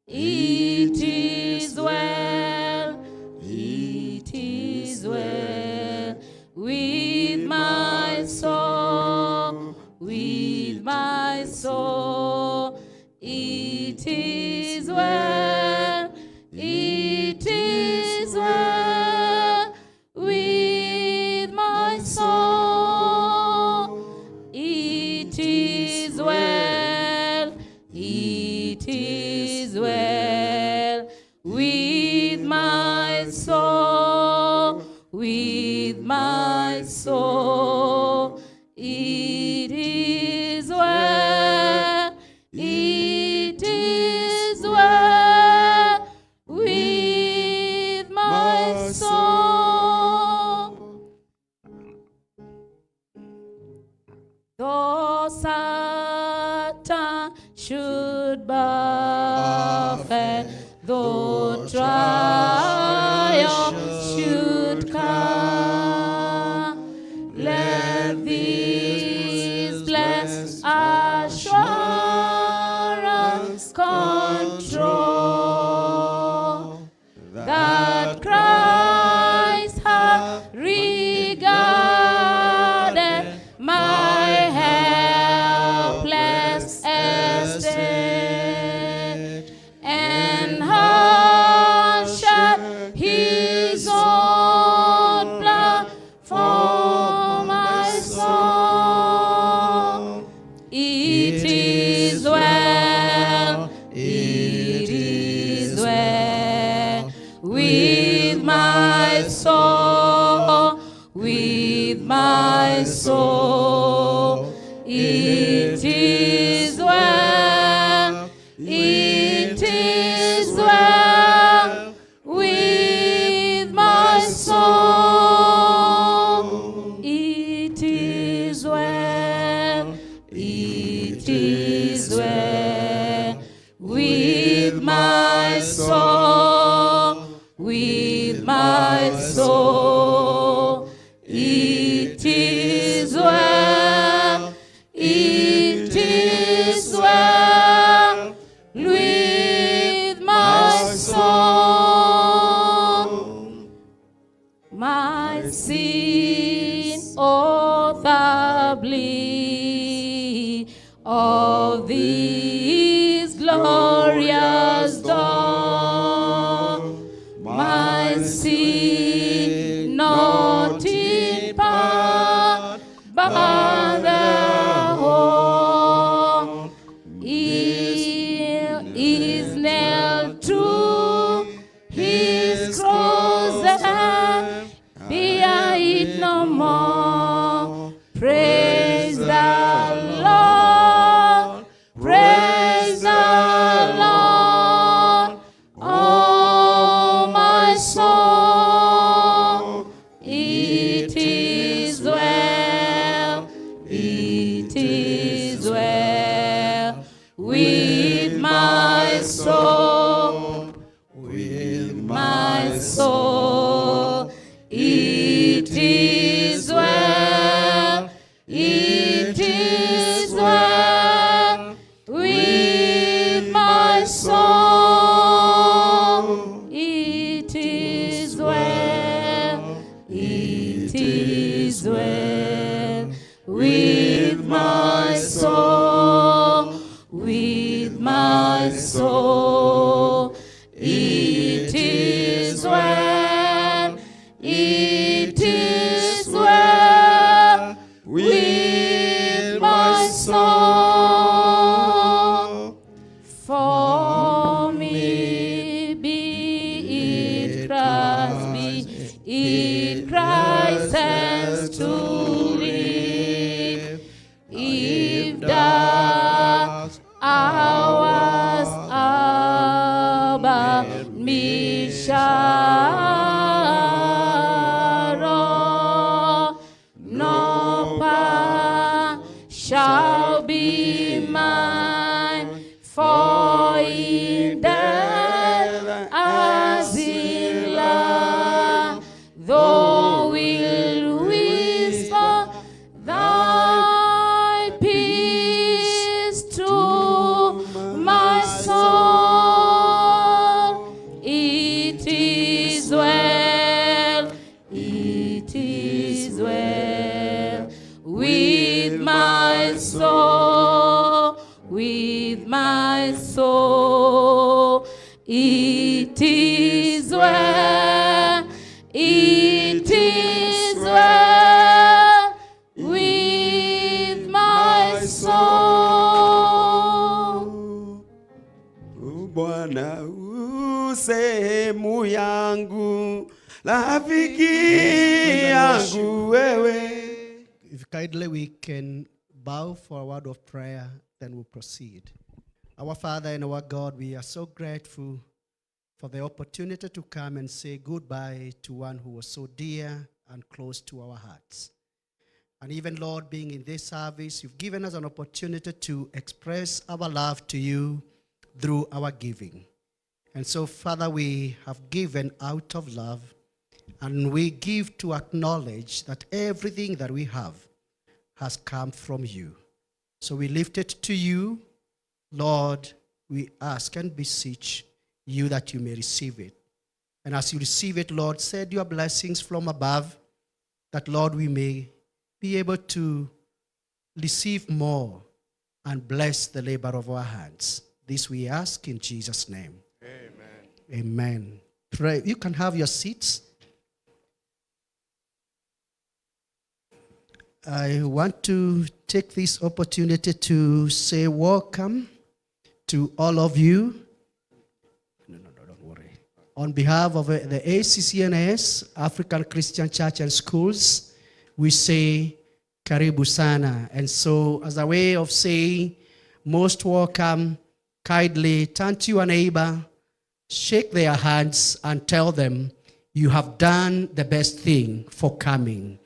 It is well, it is well with my soul, with my soul. It is well, it is well with my soul. It is well, it is well with my soul, with my soul. It is well, it is well with my soul. Though Satan should buffet, though trials should come, let this blessed assurance control that Christ hath regarded my helpless estate, and has shed his own blood for my soul. It is well, it is well with my soul, with my soul. It is well, it is well with my soul. It is well, it is well with my soul, with my soul. It is well, it is well with my soul. My sin, oh, the bliss of this glorious dawn. My sin, not in part, but the whole, is nailed to his cross, and bear it no more. Praise the Lord, praise the Lord, oh my soul. It is well, it is well with my soul, with my soul. It is well, it is well with my soul. It is well, it is well with my soul, with my soul. It is well, it is well with my soul. For me be it Christ, be it Christ has to live. If dark hours about soul. It is well, it is well with my soul. Bwana sehemu yangu, rafiki yangu wewe. If kindly we can bow for a word of prayer, then we'll proceed. Our Father and our God, we are so grateful for the opportunity to come and say goodbye to one who was so dear and close to our hearts. And even, Lord, being in this service, you've given us an opportunity to express our love to you through our giving. And so, Father, we have given out of love, and we give to acknowledge that everything that we have has come from you. So we lift it to you, Lord. We ask and beseech you that you may receive it. And as you receive it, Lord, send your blessings from above, that, Lord, we may be able to receive more and bless the labor of our hands. This we ask in Jesus' name. Amen. Amen. Pray. You can have your seats. I want to take this opportunity to say welcome to all of you. No, don't worry. On behalf of the ACCNS, African Christian Church and Schools, we say Karibu Sana. And so, as a way of saying most welcome, kindly turn to your neighbor, shake their hands, and tell them you have done the best thing for coming.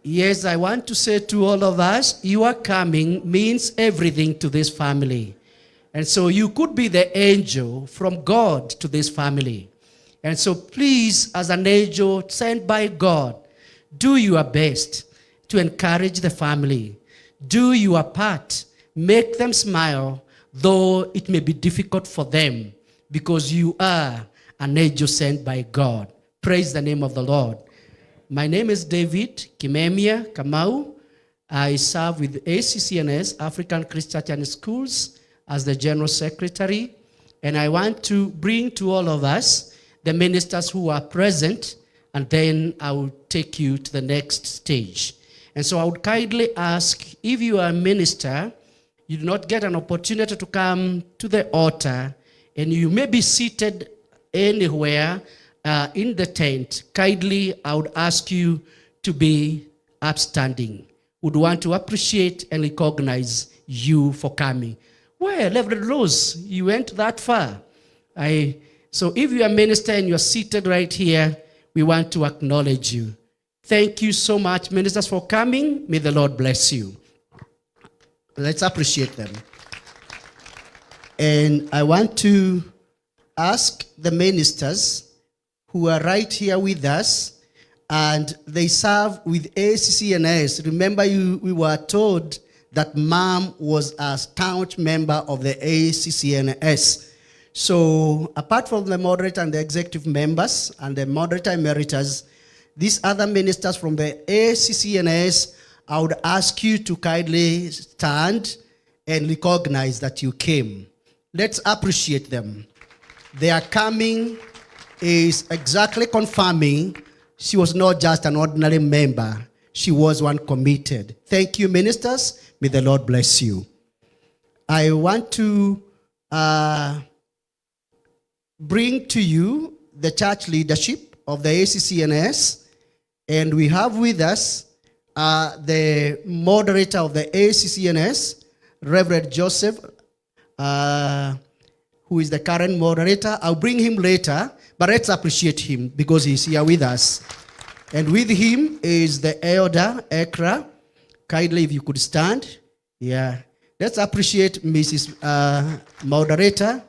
Yes, I want to say to all of us, your coming means everything to this family. And so you could be the angel from God to this family. And so please, as an angel sent by God, do your best to encourage the family. Do your part. Make them smile, though it may be difficult for them, because you are an angel sent by God. Praise the name of the Lord. My name is David Kimemia Kamau. I serve with ACCNS, African Christian Church and Schools, as the General Secretary. And I want to bring to all of us the ministers who are present, and then I will take you to the next stage. And so I would kindly ask, if you are a minister, you do not get an opportunity to come to the altar, and you may be seated anywhere in the tent, kindly, I would ask you to be upstanding. Would want to appreciate and recognize you for coming. Well, Reverend Rose, you went that far. So if you are a minister and you're seated right here, we want to acknowledge you. Thank you so much, ministers, for coming. May the Lord bless you. Let's appreciate them. And I want to ask the ministers who are right here with us, and they serve with ACCNS. Remember, we were told that Mom was a staunch member of the ACCNS. So apart from the moderator and the executive members and the moderator emeritus, these other ministers from the ACCNS, I would ask you to kindly stand and recognize that you came. Let's appreciate them. Their coming is exactly confirming she was not just an ordinary member. She was one committed. Thank you, ministers. May the Lord bless you. I want to bring to you the church leadership of the ACCNS, and we have with us the moderator of the ACCNS, Reverend Joseph, who is the current moderator. I'll bring him later, but let's appreciate him because he's here with us. And with him is the elder, Ekra. Kindly, if you could stand. Yeah. Let's appreciate Mrs. Moderator.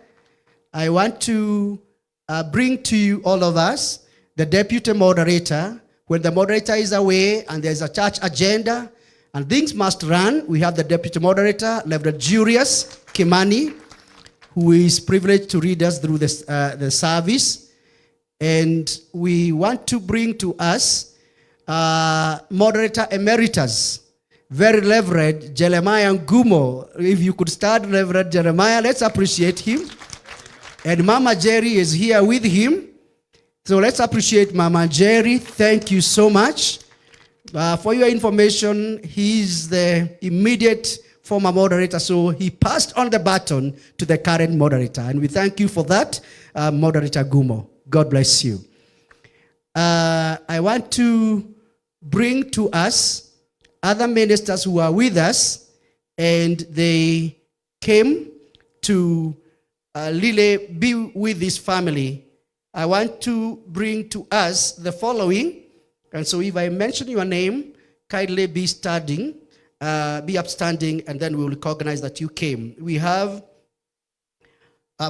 I want to bring to you, all of us, the deputy moderator. When the moderator is away and there's a church agenda and things must run, we have the deputy moderator, Reverend Julius Kimani, who is privileged to read us through the service. And we want to bring to us moderator emeritus, very Reverend Jeremiah Ngumo. If you could start, Reverend Jeremiah, let's appreciate him. And Mama Jerry is here with him. So let's appreciate Mama Jerry. Thank you so much. For your information, he's the immediate former moderator, so he passed on the baton to the current moderator. And we thank you for that, Moderator Gumo. God bless you. I want to bring to us other ministers who are with us, and they came to really be with this family. I want to bring to us the following. And so if I mention your name, kindly be upstanding, and then we will recognize that you came. We have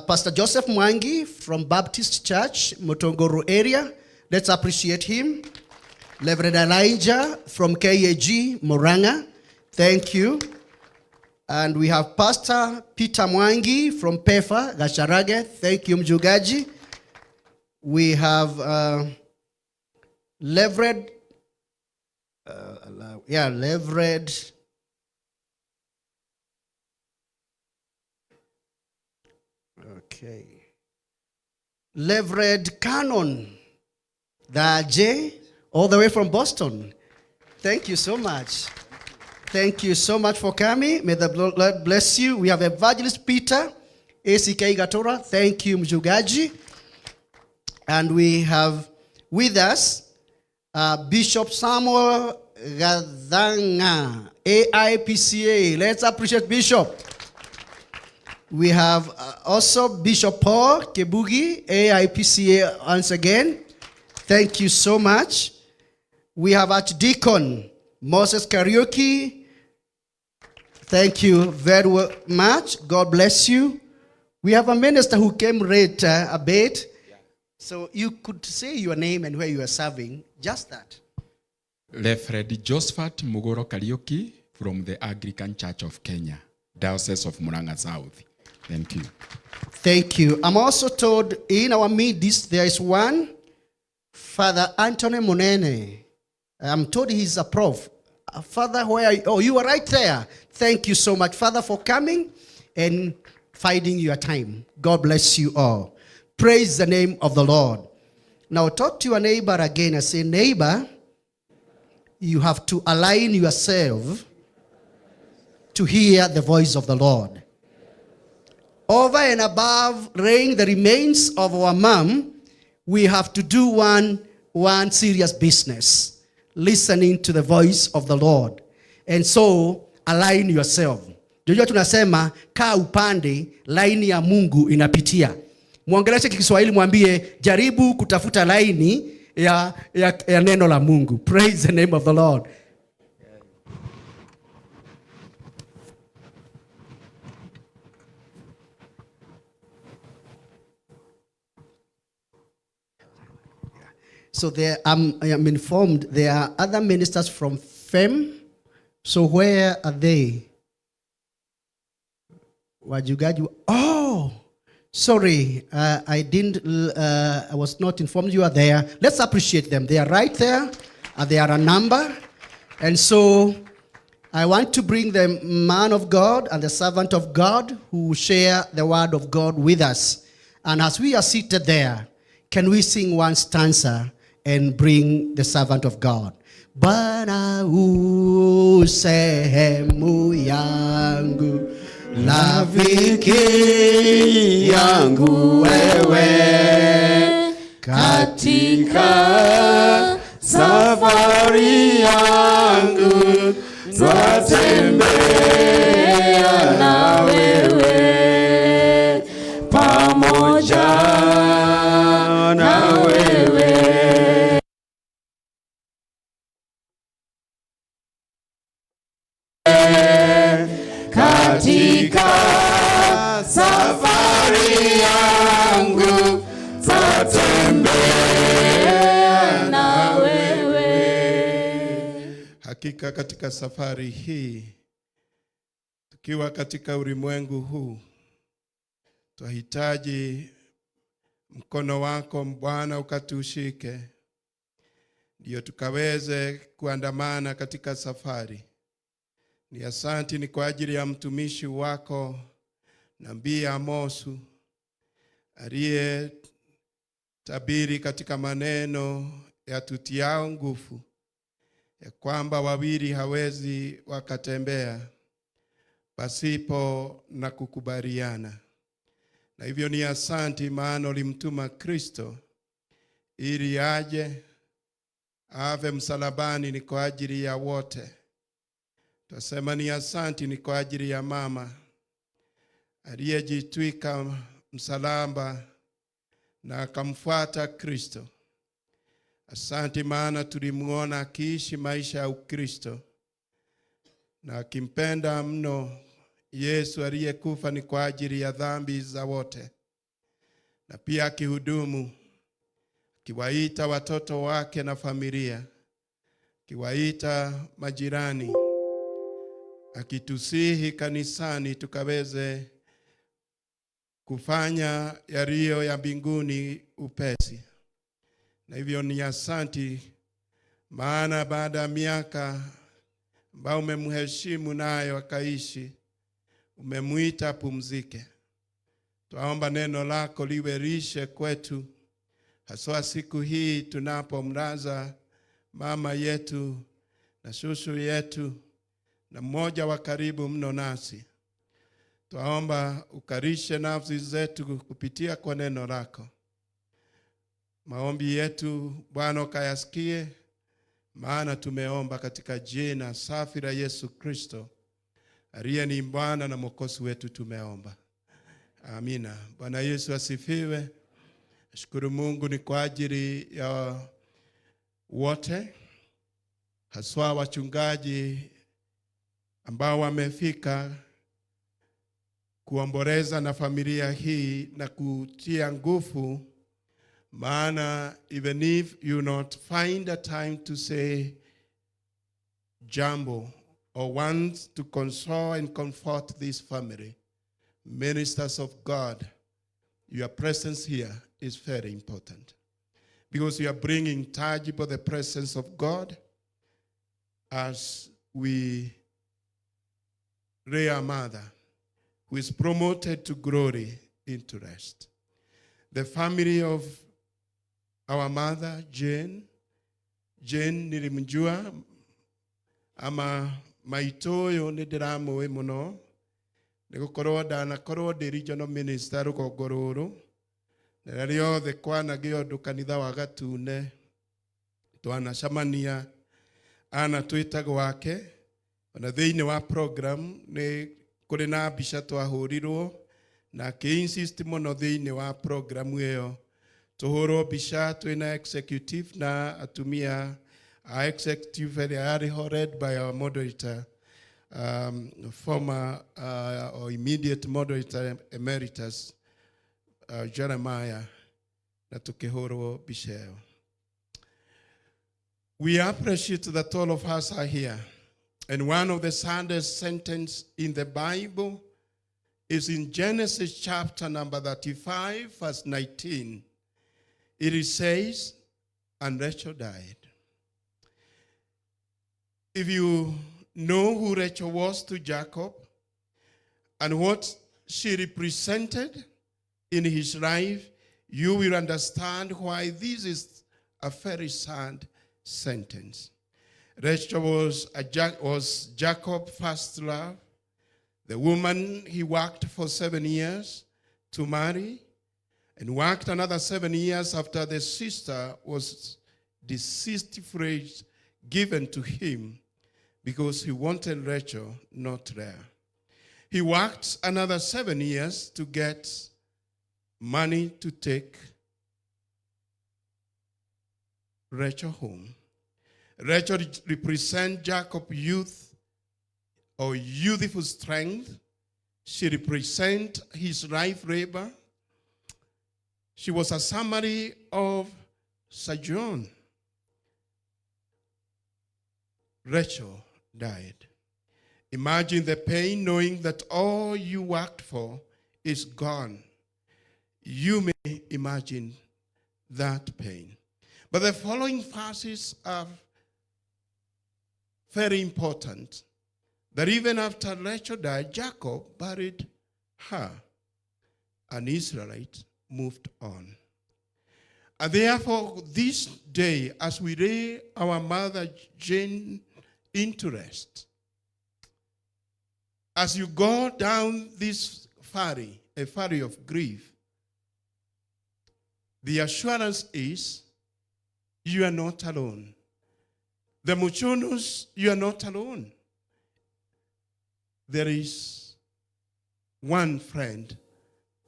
Pastor Joseph Mwangi from Baptist Church, Motongoro area. Let's appreciate him. Reverend Elijah from KAG, Moranga. Thank you. And we have Pastor Peter Mwangi from PEFA, Gachagua. Thank you, Mjugaji. We have Reverend, Reverend Canon Daje, all the way from Boston. Thank you so much. Thank you so much for coming. May the Lord bless you. We have Evangelist Peter, ACK Gatora. Thank you, Mjugaji. And we have with us Bishop Samuel Gadanga, AIPCA. Let's appreciate Bishop. We have also Bishop Paul Kebugi, AIPCA once again. Thank you so much. We have Archdeacon Moses Karaoke. Thank you very much. God bless you. We have a minister who came late a bit. So you could say your name and where you are serving. Just that. Reverend Josephat Mugoro Karaoke from the Anglican Church of Kenya, Diocese of Murang'a South. Thank you. Thank you. I'm also told in our midst there is one, Father Anthony Munene. I'm told he's a prof. Father, where are you? Oh, you are right there. Thank you so much, Father, for coming and finding your time. God bless you all. Praise the name of the Lord. Now talk to your neighbor again and say, neighbor, you have to align yourself to hear the voice of the Lord. Over and above laying the remains of our mom, we have to do one serious business, listening to the voice of the Lord. And so align yourself. Jojo tunasema kaa upande laini ya Mungu inapitia. Muongeleshe Kiswahili, mwambie jaribu kutafuta laini ya neno la Mungu. Praise the name of the Lord. So I am informed there are other ministers from FEM. So where are they? Wajugaji. Oh, sorry, I was not informed you are there. Let's appreciate them. They are right there. They are a number. And so I want to bring the man of God and the servant of God who share the word of God with us. And as we are seated there, can we sing one stanza and bring the servant of God? Bwana u sehemu yangu, rafiki yangu wewe, katika safari yangu twatembea na wewe, pamoja na wewe. Katika safari yangu tatembea na wewe. Hakika katika safari hii, tukiwa katika ulimwengu huu, twahitaji mkono wako Bwana ukatushike, ndio tukaweze kuandamana katika safari. Ni asanti ni kwa ajili ya mtumishi wako Nabii Amosu aliye tabiri katika maneno ya tutiao nguvu ya kwamba wawili hawezi wakatembea pasipo na kukubaliana. Na hivyo ni asanti, maana ulimtuma Kristo ili aje ave msalabani ni kwa ajili ya wote. Tasema ni asanti ni kwa ajili ya mama aliyejitwika msalaba na akamfuata Kristo. Asanti maana tulimuona akiishi maisha ya Ukristo na akimpenda mno Yesu aliyekufa ni kwa ajili ya dhambi za wote, na pia akihudumu, akiwaita watoto wake na familia, akiwaita majirani, akitusihi kanisani tukaweze kufanya yaliyo ya mbinguni upesi. Na hivyo ni asanti, maana baada ya miaka ambao umemheshimu nayo akaishi, umemuita pumzike. Tuomba neno lako liwe lishe kwetu, haswa siku hii tunapomlaza mama yetu na shushu yetu na mmoja wa karibu mno nasi. Tuomba ukarishe nafsi zetu kupitia kwa neno lako. Maombi yetu Bwana ukayasikie, maana tumeomba katika jina safi la Yesu Kristo, aliye ni Bwana na Mwokozi wetu tumeomba. Amina. Bwana Yesu asifiwe. Nashukuru Mungu ni kwa ajili ya wote, haswa wachungaji ambao wamefika kuomboleza na familia hii na kutia nguvu, maana even if you not find a time to say jambo or want to console and comfort this family, ministers of God, your presence here is very important, because you are bringing tangible the presence of God as we lay our mother, who is promoted to glory into rest. The family of our mother, Jane nilimjua ama maitoyo nidiramuwe muno, nigukorwo ndanakorwo ndi regional minister rugongo ruru, na riothe kwanagio andu kanitha wa Gatune twanacamania ana twitagwo wake. Ona thiini wa program ni kuri na mbica twahurirwo na ki-insist muno thiini wa program iyo tuhurwo mbica twina executive na atumia. Our executive led by our moderator, former or immediate moderator emeritus, Jeremiah, na tukihurwo mbica iyo. We appreciate that all of us are here. And one of the saddest sentences in the Bible is in Genesis chapter number 35, verse 19. It says, and Rachel died. If you know who Rachel was to Jacob and what she represented in his life, you will understand why this is a very sad sentence. Rachel was Jacob's first love, the woman he worked for 7 years to marry, and worked another 7 years after the sister was deceitfully given to him because he wanted Rachel not there. He worked another 7 years to get money to take Rachel home. Rachel represents Jacob's youth or youthful strength. She represents his life labor. She was a summary of sojourn. Rachel died. Imagine the pain knowing that all you worked for is gone. You may imagine that pain. But the following verses are very important that even after Rachel died, Jacob buried her, and Israelite moved on. And therefore, this day, as we lay our mother Jane into rest, as you go down this valley, a valley of grief, the assurance is you are not alone. The Muchunus, you are not alone. There is one friend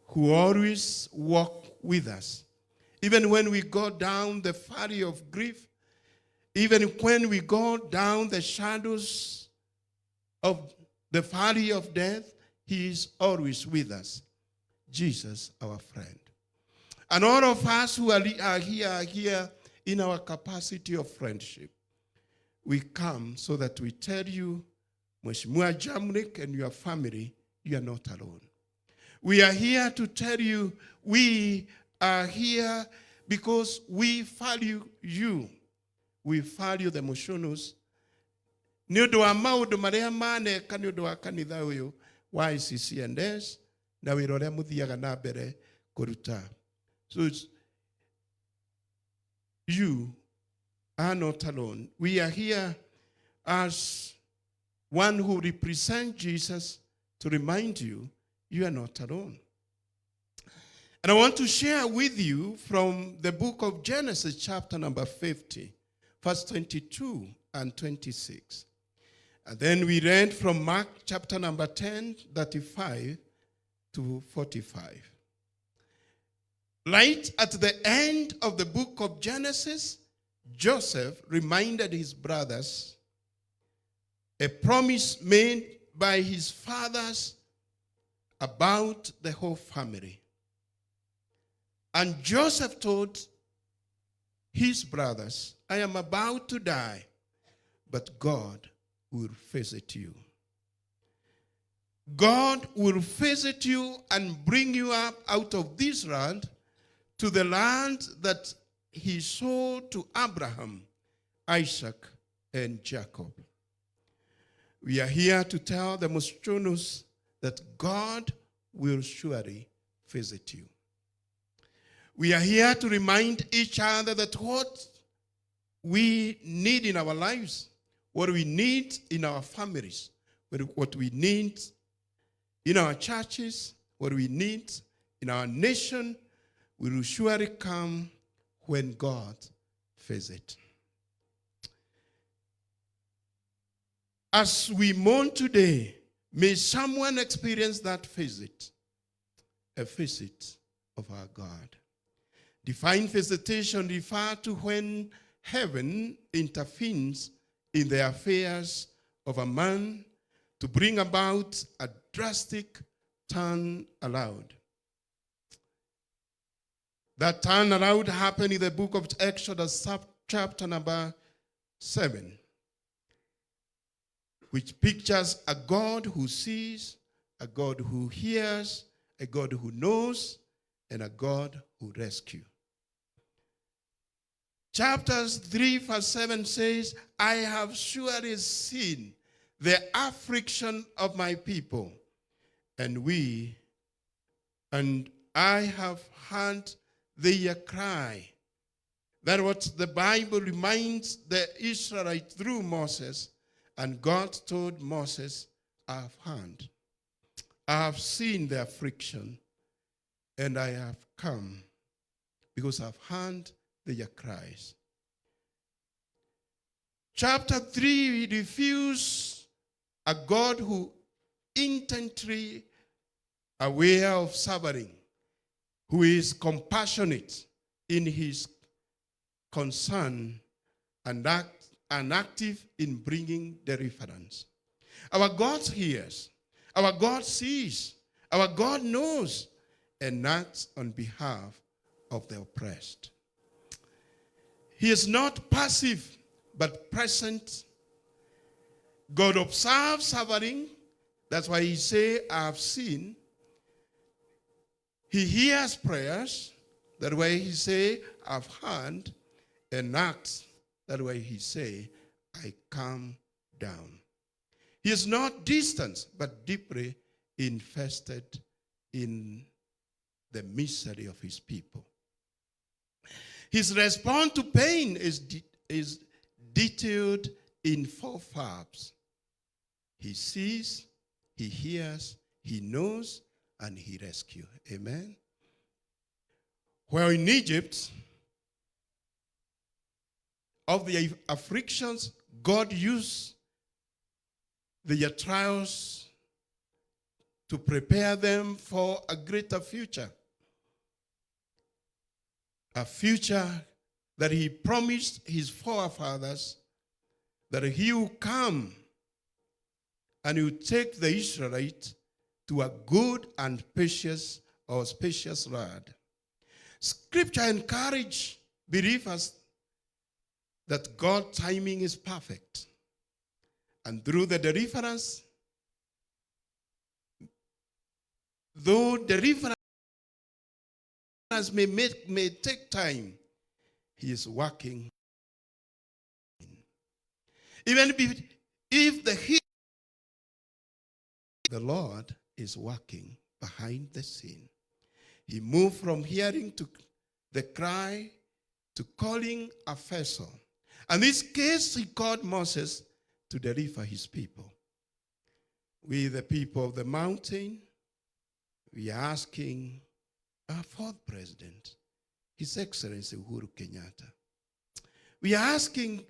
who always walks with us. Even when we go down the valley of grief, even when we go down the shadows of the valley of death, he is always with us. Jesus, our friend. And all of us who are here in our capacity of friendship, we come so that we tell you, Mheshimiwa Jamnik and your family, you are not alone. We are here to tell you, we are here because we value you. We value the Mushunus. Niudo wa maundu maria maneka niudo wa kanitha uyu wa ICCNS na wira uria muthiaga na mbere kuruta. So you are not alone. We are here as one who represents Jesus to remind you, you are not alone. And I want to share with you from the book of Genesis, chapter number 50, verse 22 and 26. And then we read from Mark, chapter number 10, 35 to 45. Right at the end of the book of Genesis, Joseph reminded his brothers a promise made by his fathers about the whole family. And Joseph told his brothers, I am about to die, but God will visit you. God will visit you and bring you up out of this land to the land that he sold to Abraham, Isaac, and Jacob. We are here to tell the Mushunus that God will surely visit you. We are here to remind each other that what we need in our lives, what we need in our families, what we need in our churches, what we need in our nation, will surely come when God visits. As we mourn today, may someone experience that visit, a visit of our God. Divine visitation refers to when heaven intervenes in the affairs of a man to bring about a drastic turn around. That turn around happened in the book of Exodus, chapter number 7, which pictures a God who sees, a God who hears, a God who knows, and a God who rescues. Chapters 3 verse 7 says, I have surely seen the affliction of my people, and I have heard their cry. That's what the Bible reminds the Israelites through Moses, and God told Moses, I have heard, I have seen the affliction, and I have come because I've heard their cries. Chapter 3 refutes a God who intently aware of suffering, who is compassionate in his concern and active in bringing deliverance. Our God hears, our God sees, our God knows, and acts on behalf of the oppressed. He is not passive, but present. God observes suffering. That's why he says, I have seen. He hears prayers. That's why he says, I've heard. And acts. That's why he says, I come down. He is not distant, but deeply invested in the misery of his people. His response to pain is detailed in 4 verbs. He sees, he hears, he knows, and he rescues. Amen. Where in Egypt, of the afflictions, God used their trials to prepare them for a greater future. A future that he promised his forefathers, that he will come and he will take the Israelites to a good and spacious land. Scripture encourages believers that God's timing is perfect. And through the deliverance, though deliverance may take time, he is working. Even if the Lord is working behind the scene. He moved from hearing to the cry to calling a vessel. And in this case, he called Moses to deliver his people. We, the people of the mountain, we are asking our 4th president, His Excellency Uhuru Kenyatta. We are asking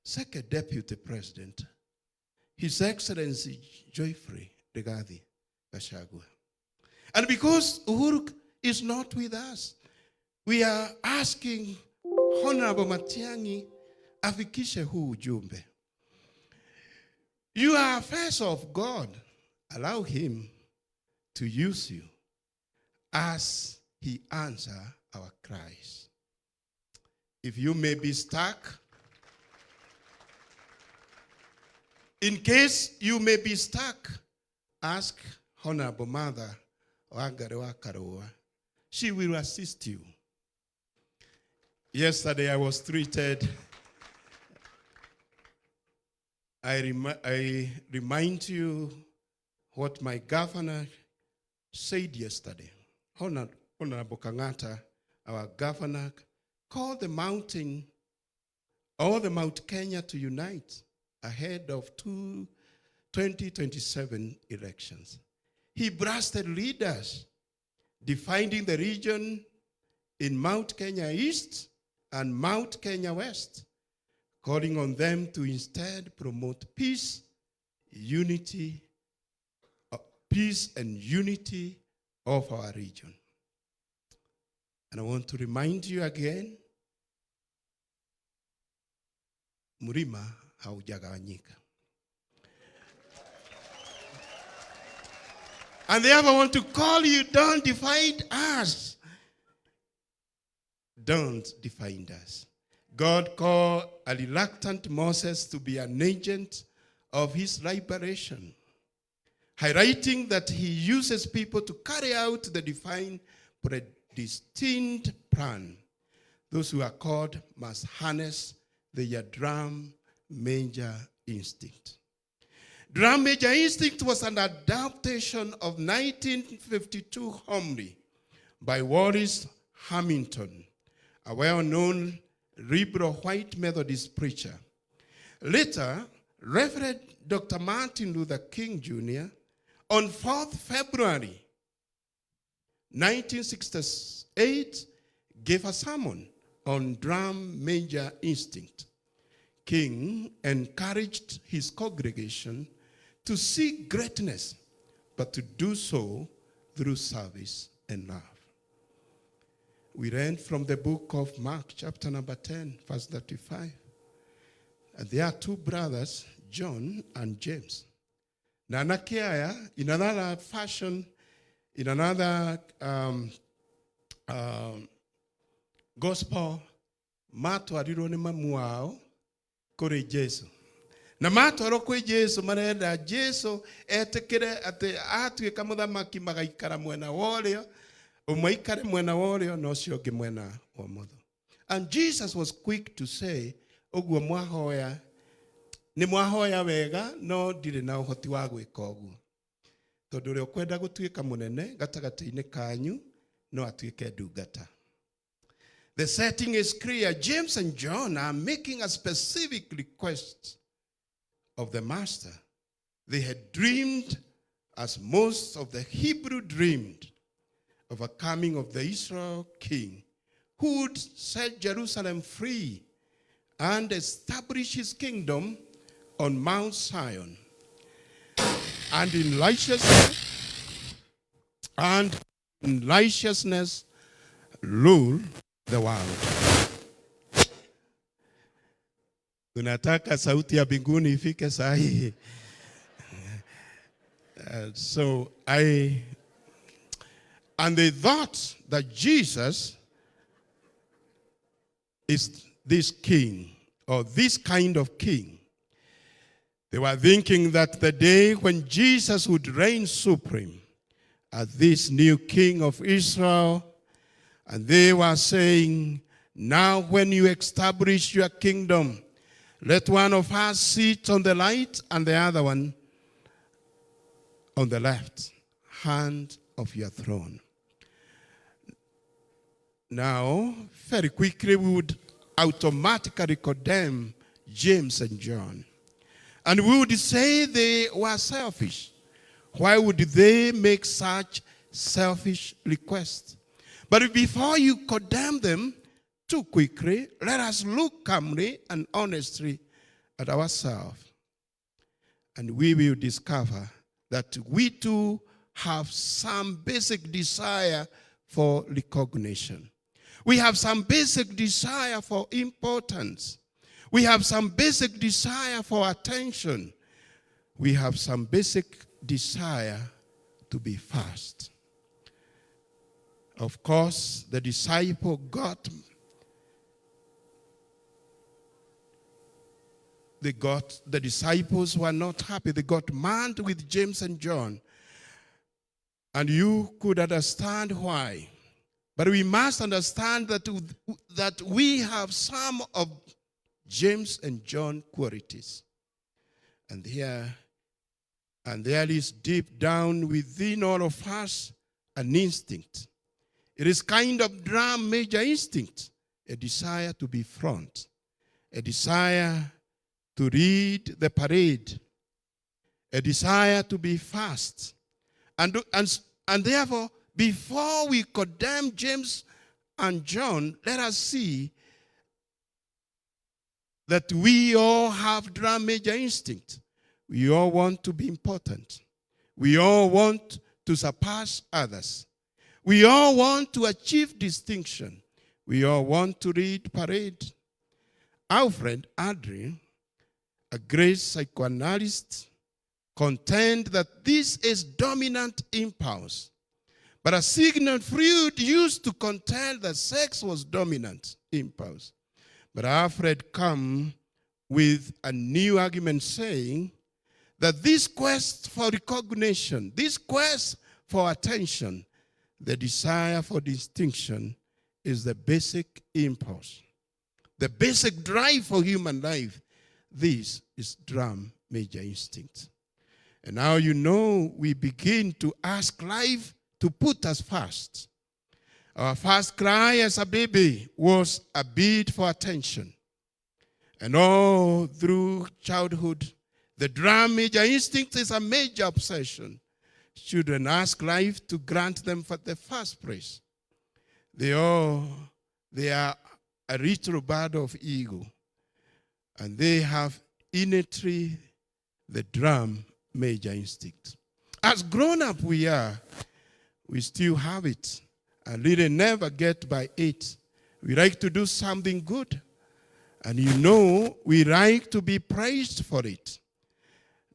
2nd Deputy President, His Excellency Joyfrey Rigathi Gachagua. And because Uhuru is not with us, we are asking Honorable Matiang'i afikishe huu ujumbe. You are a vessel of God. Allow him to use you as he answers our cries. If you may be stuck, in case you may be stuck, ask Honorable Mother Wangari Karua. She will assist you. Yesterday I was treated. I remind you what my governor said yesterday. Honorable Kanitha, our governor, called the mountain, all the Mount Kenya to unite ahead of 2027 elections. He blasted leaders, defining the region in Mount Kenya East and Mount Kenya West, calling on them to instead promote peace and unity of our region. And I want to remind you again, Murima haujagawanyika. And therefore I want to call you, don't divide us. Don't divide us. God called a reluctant Moses to be an agent of his liberation, highlighting that he uses people to carry out the divine predestined plan. Those who are called must harness their drum major instinct. Drum major instinct was an adaptation of 1952 homily by Wallace Hamilton, a well-known liberal white Methodist preacher. Later, Reverend Dr. Martin Luther King Jr. on 4th February 1968 gave a sermon on drum major instinct. King encouraged his congregation to seek greatness, but to do so through service and love. We read from the book of Mark, chapter number 10, verse 35. And there are 2 brothers, John and James. Nanakiaya, in another fashion, in another gospel, matwarirwo nĩ mamu wao kũrĩ Jesu. Na matwarwo kwĩ Jesu marenda Jesu etĩkĩre atĩ atuĩka mũthamaki magaikara mwena wa ũrĩo, ũmwe aikare mwena wa ũrĩo na ũcio ũngĩ mwena wa ũmotho. And Jesus was quick to say, ũguo mwahoya Nĩ mwahoya wega no ndirĩ na ũhoti wa gwĩka ũguo. Tondũ ũrĩa ũkwenda gũtuĩka mũnene gatagatĩ-inĩ kanyu no atuĩke ndungata. The setting is clear. James and John are making a specific request of the master. They had dreamed, as most of the Hebrew dreamed, of a coming of the Israel king who would set Jerusalem free and establish his kingdom on Mount Zion. And in righteousness rule the world. Tunataka sauti ya mbinguni ifike sahihi. And they thought that Jesus is this king, or this kind of king. They were thinking that the day when Jesus would reign supreme as this new king of Israel, and they were saying, now when you establish your kingdom, let one of us sit on the right and the other one on the left hand of your throne. Now, very quickly, we would automatically condemn James and John. And we would say they were selfish. Why would they make such selfish requests? But before you condemn them too quickly, let us look calmly and honestly at ourselves. And we will discover that we too have some basic desire for recognition. We have some basic desire for importance. We have some basic desire for attention. We have some basic desire to be first. Of course, the disciples were not happy. They got mad with James and John. And you could understand why. But we must understand that we have some of James and John qualities. And there is deep down within all of us an instinct. It is kind of drum major instinct, a desire to be front, a desire to lead the parade, a desire to be fast. And therefore, before we condemn James and John, let us see that we all have drum major instinct. We all want to be important. We all want to surpass others. We all want to achieve distinction. We all want to lead parade. Our friend Adrian, a great psychoanalyst, contend that this is dominant impulse. But a Sigmund Freud used to contend that sex was dominant impulse. But Alfred come with a new argument saying that this quest for recognition, this quest for attention, the desire for distinction is the basic impulse, the basic drive for human life. This is drum major instinct. And now we begin to ask life to put us first. Our first cry as a baby was a bid for attention. And all through childhood, the drum major instinct is a major obsession. Children ask life to grant them for the first place. They are a little bird of ego. And they have innately the drum major instinct. As grown up we are, we still have it. And really never get by it. We like to do something good. And we like to be praised for it.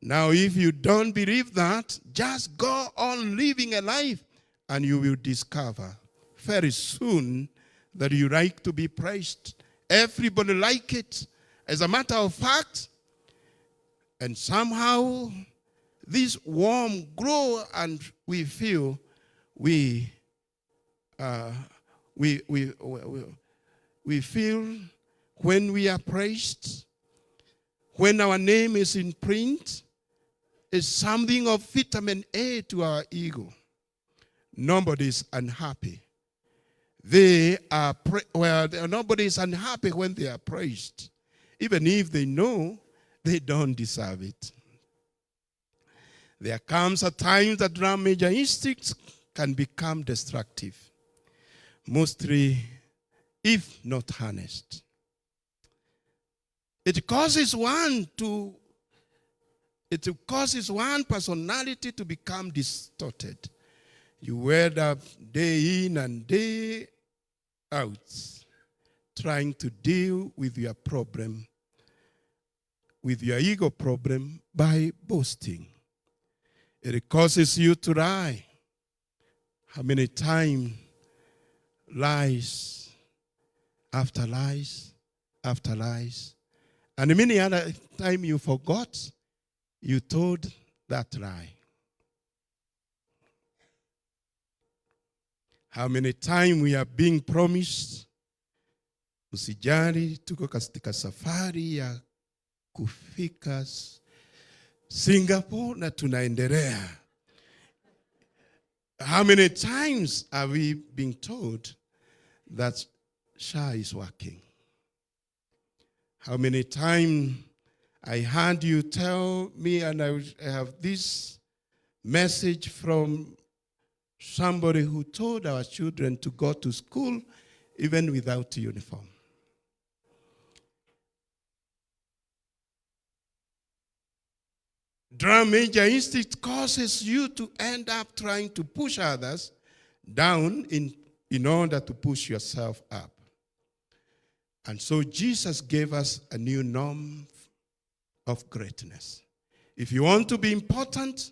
Now, if you don't believe that, just go on living a life and you will discover very soon that you like to be praised. Everybody like it. As a matter of fact, and somehow this warm glow and we feel we feel when we are praised, when our name is in print, is something of vitamin A to our ego. Nobody is unhappy. Nobody is unhappy when they are praised, even if they know they don't deserve it. There comes a time that drum major instincts can become destructive, mostly if not harnessed. It causes one personality to become distorted. You word up day in and day out, trying to deal with your problem, with your ego problem, by boasting. It causes you to lie. How many times lies after lies after lies, and many other time you forgot you told that lie. How many times we are being promised, usijali tuko katika safari ya kufika Singapore na tunaendelea. How many times are we being told that SHA is working? How many times I heard you tell me, and I have this message from somebody who told our children to go to school even without uniform. Drum major instinct causes you to end up trying to push others down in order to push yourself up. And so Jesus gave us a new norm of greatness. If you want to be important,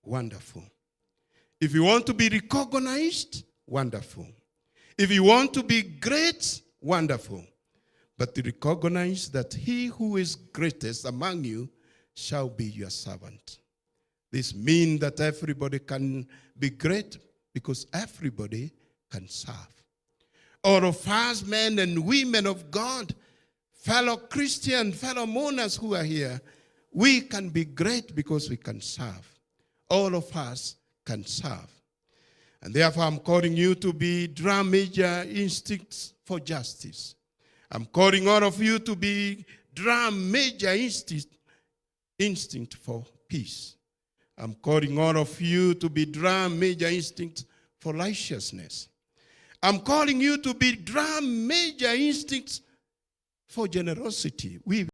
wonderful. If you want to be recognized, wonderful. If you want to be great, wonderful. But to recognize that he who is greatest among you shall be your servant. This means that everybody can be great because everybody can serve. All of us, men and women of God, fellow Christian, fellow mourners who are here, we can be great because we can serve. All of us can serve. And therefore, I'm calling you to be drum major instincts for justice. I'm calling all of you to be drum major instinct for peace. I'm calling all of you to be drum major instinct for righteousness. I'm calling you to be drum major instincts for generosity. We